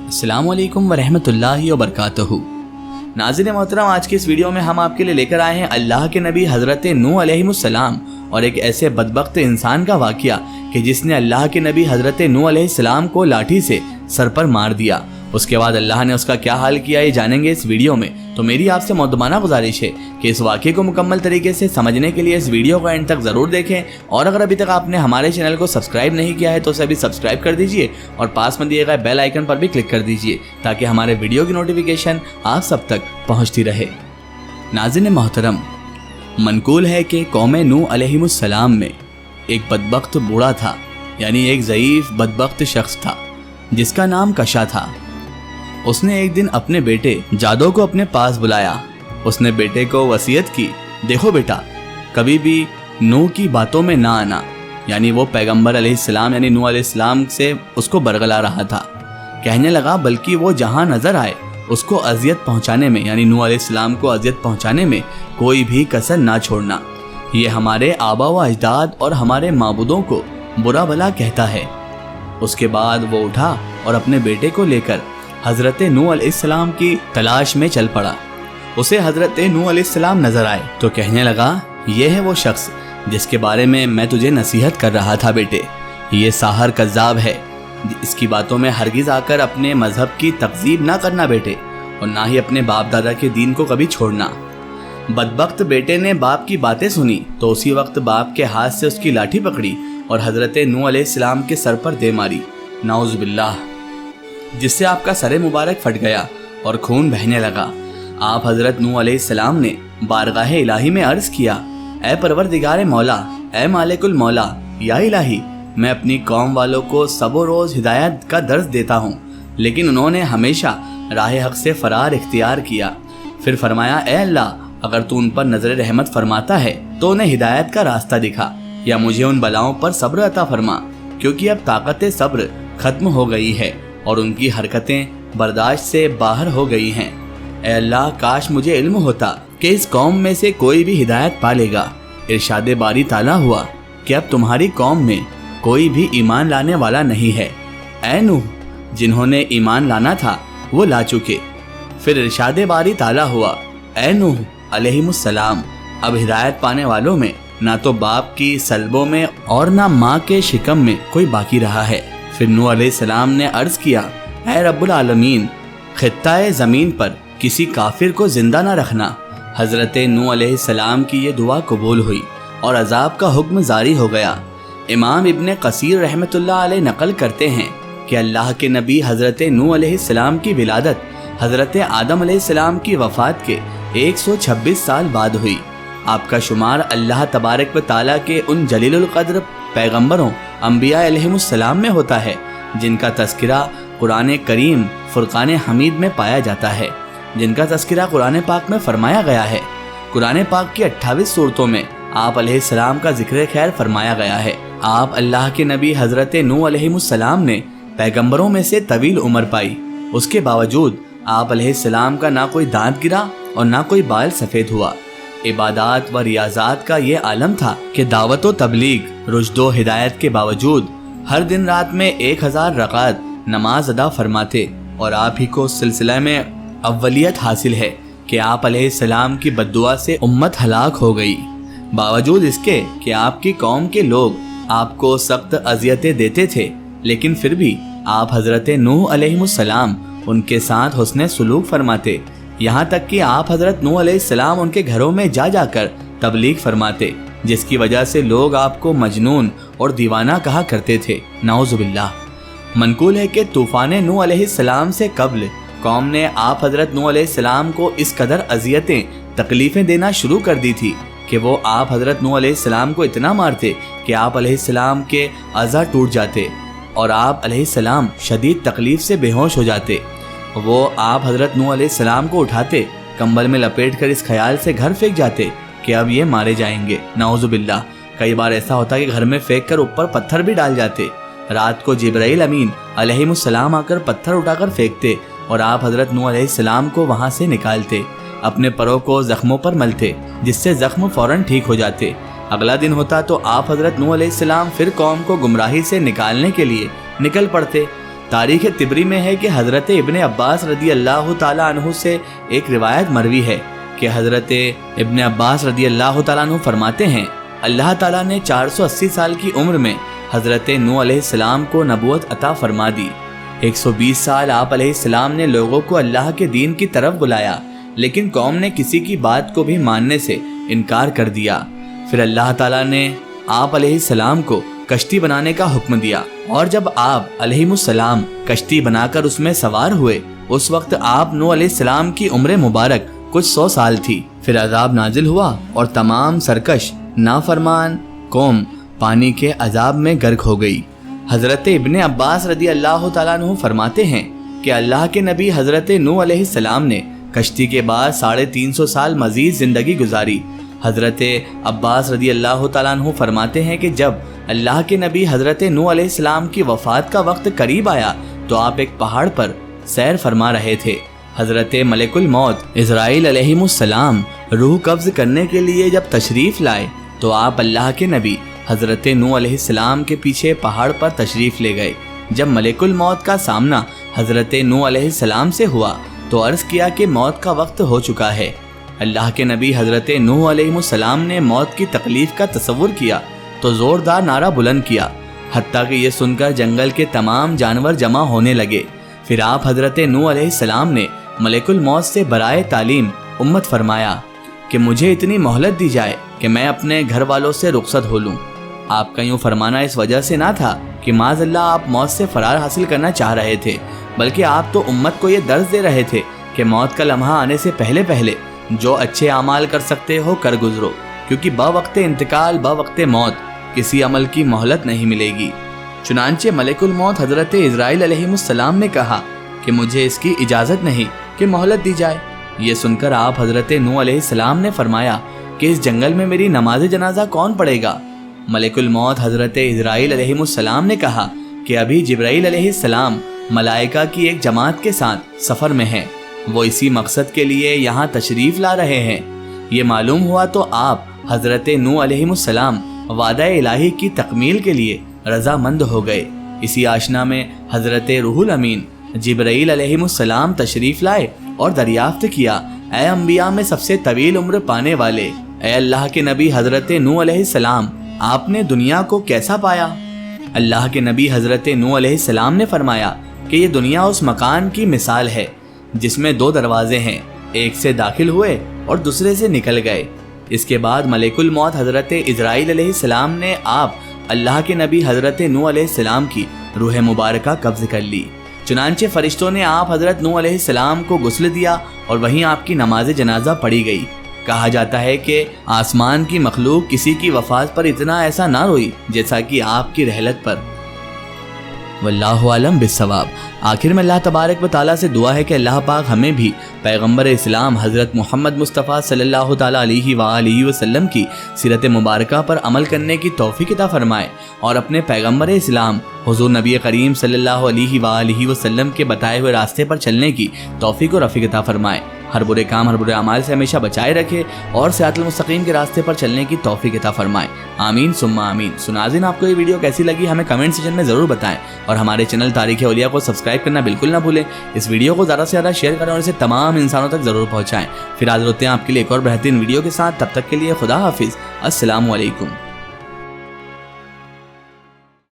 अस्सलामु अलैकुम वरहमतुल्लाहि वबरकातुहू। नाज़रीन मोहतरम, आज की इस वीडियो में हम आपके लिए लेकर आए हैं अल्लाह के नबी हज़रत नूह अलैहिस्सलाम और एक ऐसे बदबख्त इंसान का वाक़या कि जिसने अल्लाह के नबी हज़रत नूह अलैहिस्सलाम को लाठी से सर पर मार दिया। उसके बाद अल्लाह ने उसका क्या हाल किया ये जानेंगे इस वीडियो में। तो मेरी आपसे मुद्दमाना गुजारिश है कि इस वाक़े को मुकम्मल तरीके से समझने के लिए इस वीडियो को एंड तक ज़रूर देखें, और अगर अभी तक आपने हमारे चैनल को सब्सक्राइब नहीं किया है तो उसे अभी सब्सक्राइब कर दीजिए और पास में दिए गए बेल आइकन पर भी क्लिक कर दीजिए ताकि हमारे वीडियो की नोटिफिकेशन आप सब तक पहुँचती रहे। नाज़रीन मोहतरम, मनकूल है कि कौम नूह अलैहिस्सलाम में एक बदबख्त बूढ़ा था, यानी एक ज़ईफ़ बदबख्त शख्स था जिसका नाम कशा था। उसने एक दिन अपने बेटे जादो को अपने पास बुलाया। उसने बेटे को वसीयत की, देखो बेटा, कभी भी नूह की बातों में ना आना, यानी वो पैगंबर अलैहिस्सलाम यानी नूह अलैहिस्सलाम से उसको बरगला रहा था। कहने लगा बल्कि वो जहाँ नज़र आए उसको अजियत पहुँचाने में, यानी नूह अलैहिस्सलाम को अजियत पहुँचाने में कोई भी कसर ना छोड़ना। ये हमारे आबा व अजदाद और हमारे माबूदों को बुरा भला कहता है। उसके बाद वो उठा और अपने बेटे को लेकर हज़रत नूह अलैहिस्सलाम की तलाश में चल पड़ा। उसे हज़रत नूह अलैहिस्सलाम नजर आए तो कहने लगा, ये है वो शख्स जिसके बारे में मैं तुझे नसीहत कर रहा था बेटे। ये साहर कज़्ज़ाब है, इसकी बातों में हरगिज़ आकर अपने मजहब की तकज़ीब ना करना बेटे, और ना ही अपने बाप दादा के दीन को कभी छोड़ना। बदबख्त बेटे ने बाप की बातें सुनी तो उसी वक्त बाप के हाथ से उसकी लाठी पकड़ी और हज़रत नूह अलैहिस्सलाम के सर पर दे मारी, नाउज़ बिल्लाह, जिससे आपका सर मुबारक फट गया और खून बहने लगा। आप हज़रत नूह अलैहिस्सलाम ने बारगाह इलाही में अर्ज़ किया, ऐ परवरदिगार मौला, ऐ मालिकुल मौला, या इलाही, मैं अपनी कौम वालों को सबो रोज़ हिदायत का दर्स देता हूँ, लेकिन उन्होंने हमेशा राह हक़ से फ़रार इख्तियार किया। फिर फरमाया, ऐ अल्लाह, अगर तू उन पर नज़र रहमत फरमाता है तो उन्हें हिदायत का रास्ता दिखा, या मुझे उन बलाओं पर सब्र अता फरमा, क्योंकि अब ताकत सब्र ख़त्म हो गई है और उनकी हरकतें बर्दाश्त से बाहर हो गई हैं। ऐ अल्लाह, काश मुझे इल्म होता कि इस कौम में से कोई भी हिदायत पा लेगा। इरशाद बारी ताला हुआ कि अब तुम्हारी कौम में कोई भी ईमान लाने वाला नहीं है। ऐ नूह, जिन्होंने ईमान लाना था वो ला चुके। फिर इरशाद बारी ताला हुआ, ऐ नूह अलैहिस्सलाम, अब हिदायत पाने वालों में ना तो बाप की सल्बों में और ना माँ के शिकम में कोई बाकी रहा है। फिर नूह अलैहिस्सलाम ने अर्ज़ किया, ऐ रब्बुल आलमीन, खित्ताए ज़मीन पर किसी काफिर को जिंदा न रखना। हज़रत नूह अलैहिस्सलाम की ये दुआ कबूल हुई और अजाब का हुक्म जारी हो गया। इमाम इब्न कसीर रहमतुल्लाह अलैह नकल करते हैं कि अल्लाह के नबी हज़रत नूह अलैहिस्सलाम की विलादत हज़रत आदम अलैहिस्सलाम की वफ़ात के 126 साल बाद हुई। आपका शुमार अल्लाह तबारक व ताला के उन जलीलुल क़द्र पैगम्बरों अंबिया अलैहिमुस्सलाम में होता है जिनका तज़किरा कुरान करीम फुरक़ान हमीद में पाया जाता है, जिनका तज़किरा कुरान पाक में फरमाया गया है। कुरान पाक की 28 सूरतों में आप अलैहिस्सलाम का जिक्र खैर फरमाया गया है। आप अल्लाह के नबी हज़रत नूह अलैहिमुस्सलाम ने पैगम्बरों में से तवील उम्र पाई। उसके बावजूद आप अलैहिस्सलाम का ना कोई दांत गिरा और ना कोई बाल सफ़ेद हुआ। इबादात व रियाजात का ये आलम था कि दावत व तबलीग, रुश्दो हिदायत के बावजूद हर दिन रात में 1000 रकात नमाज अदा फरमाते, और आप ही को सिलसिला में अव्वलियत हासिल है कि आप अलैहिस्सलाम की बद्दुआ से उम्मत हलाक हो गई। बावजूद इसके कि आपकी कौम के लोग आपको सख्त अजियतें देते थे, लेकिन फिर भी आप हज़रत नूह अलैहिस्सलाम उनके साथ हुस्ने सुलूक फरमाते। यहाँ तक कि आप हज़रत नूह अलैहिस्सलाम उनके घरों में जा जाकर तबलीग फरमाते, जिसकी वजह से लोग आपको मजनून और दीवाना कहा करते थे, नाउज़ु बिल्लाह। मनकूल है कि तूफ़ान नूह अलैहिस्सलाम से कब्ल कौम ने आप हज़रत नूह अलैहिस्सलाम को इस कदर अजियतें तकलीफ़ें देना शुरू कर दी थी कि वो आप हज़रत नूह अलैहिस्सलाम को इतना मारते कि आप अलैहिस्सलाम के अज़ा टूट जाते और आप अलैहिस्सलाम शदीद तकलीफ़ से बेहोश हो जाते। वो आप हज़रत नूह अलैहिस्सलाम को उठाते, कंबल में लपेट कर इस ख्याल से घर फेंक जाते कि अब ये मारे जाएंगे, नाउज़ु बिल्लाह। कई बार ऐसा होता कि घर में फेंक कर ऊपर पत्थर भी डाल जाते। रात को जिब्राइल अमीन अलैहिमुस्सलाम आकर पत्थर उठाकर फेंकते और आप हज़रत नूह अलैहिस्सलाम को वहाँ से निकालते, अपने परों को ज़ख्मों पर मलते, जिससे ज़ख्म फ़ौरन ठीक हो जाते। अगला दिन होता तो आप हज़रत नूह अलैहिस्सलाम फिर कौम को गुमराही से निकालने के लिए निकल पड़ते। تاریخ طبری میں ہے کہ حضرت ابن عباس رضی اللہ تعالیٰ عنہ سے ایک روایت مروی ہے کہ حضرت ابن عباس رضی اللہ تعالیٰ عنہ فرماتے ہیں اللہ تعالیٰ نے 480 سال کی عمر میں حضرت نوح علیہ السلام کو نبوت عطا فرما دی۔ 120 سال آپ علیہ السلام نے لوگوں کو اللہ کے دین کی طرف بلایا، لیکن قوم نے کسی کی بات کو بھی ماننے سے انکار کر دیا۔ پھر اللہ تعالیٰ نے آپ علیہ السلام کو کشتی بنانے کا حکم دیا، اور جب آپ علیہ السلام کشتی بنا کر اس میں سوار ہوئے، اس وقت آپ نوح علیہ السلام کی عمر مبارک کچھ 100 سال تھی۔ پھر عذاب نازل ہوا اور تمام سرکش نافرمان قوم پانی کے عذاب میں غرق ہو گئی۔ حضرت ابن عباس رضی اللہ تعالیٰ عنہ فرماتے ہیں کہ اللہ کے نبی حضرت نوح علیہ السلام نے کشتی کے بعد 350 سال مزید زندگی گزاری۔ حضرت عباس رضی اللہ تعالیٰ عنہ فرماتے ہیں کہ جب اللہ کے نبی حضرت نوح علیہ السلام کی وفات کا وقت قریب آیا تو آپ ایک پہاڑ پر سیر فرما رہے تھے۔ حضرت ملک الموت اسرائیل علیہ السلام روح قبض کرنے کے لیے جب تشریف لائے تو آپ اللہ کے نبی حضرت نوح علیہ السلام کے پیچھے پہاڑ پر تشریف لے گئے۔ جب ملک الموت کا سامنا حضرت نوح علیہ السلام سے ہوا تو عرض کیا کہ موت کا وقت ہو چکا ہے۔ اللہ کے نبی حضرت نوح علیہ السلام نے موت کی تکلیف کا تصور کیا تو زوردار نعرہ بلند کیا، حتیٰ کہ یہ سن کر جنگل کے تمام جانور جمع ہونے لگے۔ پھر آپ حضرت نوح علیہ السلام نے ملک الموت سے برائے تعلیم امت فرمایا کہ مجھے اتنی مہلت دی جائے کہ میں اپنے گھر والوں سے رخصت ہو لوں۔ آپ کا یوں فرمانا اس وجہ سے نہ تھا کہ معاذ اللہ آپ موت سے فرار حاصل کرنا چاہ رہے تھے، بلکہ آپ تو امت کو یہ درس دے رہے تھے کہ موت کا لمحہ آنے سے پہلے پہلے جو اچھے اعمال کر سکتے ہو کر گزرو، کیونکہ بوقت انتقال بوقت موت کسی عمل کی مہلت نہیں ملے گی۔ چنانچہ ملک الموت حضرت اسرائیل علیہ السلام نے کہا کہ مجھے اس کی اجازت نہیں کہ مہلت دی جائے۔ یہ سن کر آپ حضرت نوح علیہ السلام نے فرمایا کہ اس جنگل میں میری نماز جنازہ کون پڑھے گا؟ ملک الموت حضرت اسرائیل علیہ السلام نے کہا کہ ابھی جبرائیل علیہ السلام ملائکہ کی ایک جماعت کے ساتھ سفر میں ہیں، وہ اسی مقصد کے لیے یہاں تشریف لا رہے ہیں۔ یہ معلوم ہوا تو آپ حضرت نوح علیہ السلام وعدہ الہی کی تکمیل کے لیے رضامند ہو گئے۔ اسی آشنا میں حضرت روح الامین جبرائیل علیہ السلام تشریف لائے اور دریافت کیا، اے انبیاء میں سب سے طویل عمر پانے والے، اے اللہ کے نبی حضرت نوح علیہ السلام، آپ نے دنیا کو کیسا پایا؟ اللہ کے نبی حضرت نوح علیہ السلام نے فرمایا کہ یہ دنیا اس مکان کی مثال ہے جس میں 2 دروازے ہیں، ایک سے داخل ہوئے اور دوسرے سے نکل گئے۔ اس کے بعد ملک الموت حضرت اسرائیل علیہ السلام نے آپ اللہ کے نبی حضرت نوح علیہ السلام کی روح مبارکہ قبض کر لی۔ چنانچہ فرشتوں نے آپ حضرت نوح علیہ السلام کو غسل دیا اور وہیں آپ کی نماز جنازہ پڑھی گئی۔ کہا جاتا ہے کہ آسمان کی مخلوق کسی کی وفات پر اتنا ایسا نہ روئی جیسا کہ آپ کی رحلت پر۔ واللہ عالم بالصواب۔ آخر میں اللہ تبارک و تعالیٰ سے دعا ہے کہ اللہ پاک ہمیں بھی پیغمبر اسلام حضرت محمد مصطفیٰ صلی اللہ تعالیٰ علیہ وآلہ وسلم کی سیرت مبارکہ پر عمل کرنے کی توفیق عطا فرمائے، اور اپنے پیغمبر اسلام حضور نبی کریم صلی اللہ علیہ وآلہ وسلم کے بتائے ہوئے راستے پر چلنے کی توفیق و رفیق عطا فرمائے، ہر برے کام ہر برے اعمال سے ہمیشہ بچائے رکھے اور صراط المستقیم کے راستے پر چلنے کی توفیق عطا فرمائے، آمین ثم آمین۔ ناظرین، آپ کو یہ ویڈیو کیسی لگی ہمیں کمنٹ سیکشن میں ضرور بتائیں، اور ہمارے چینل تاریخ اولیاء کو سبسکرائب کرنا بالکل نہ بھولیں۔ اس ویڈیو کو زیادہ سے زیادہ شیئر کریں اور اسے تمام انسانوں تک ضرور پہنچائیں۔ پھر حاضر ہوتے ہیں آپ کے لیے ایک اور بہترین ویڈیو کے ساتھ، تب تک کے لیے خدا حافظ، السلام علیکم۔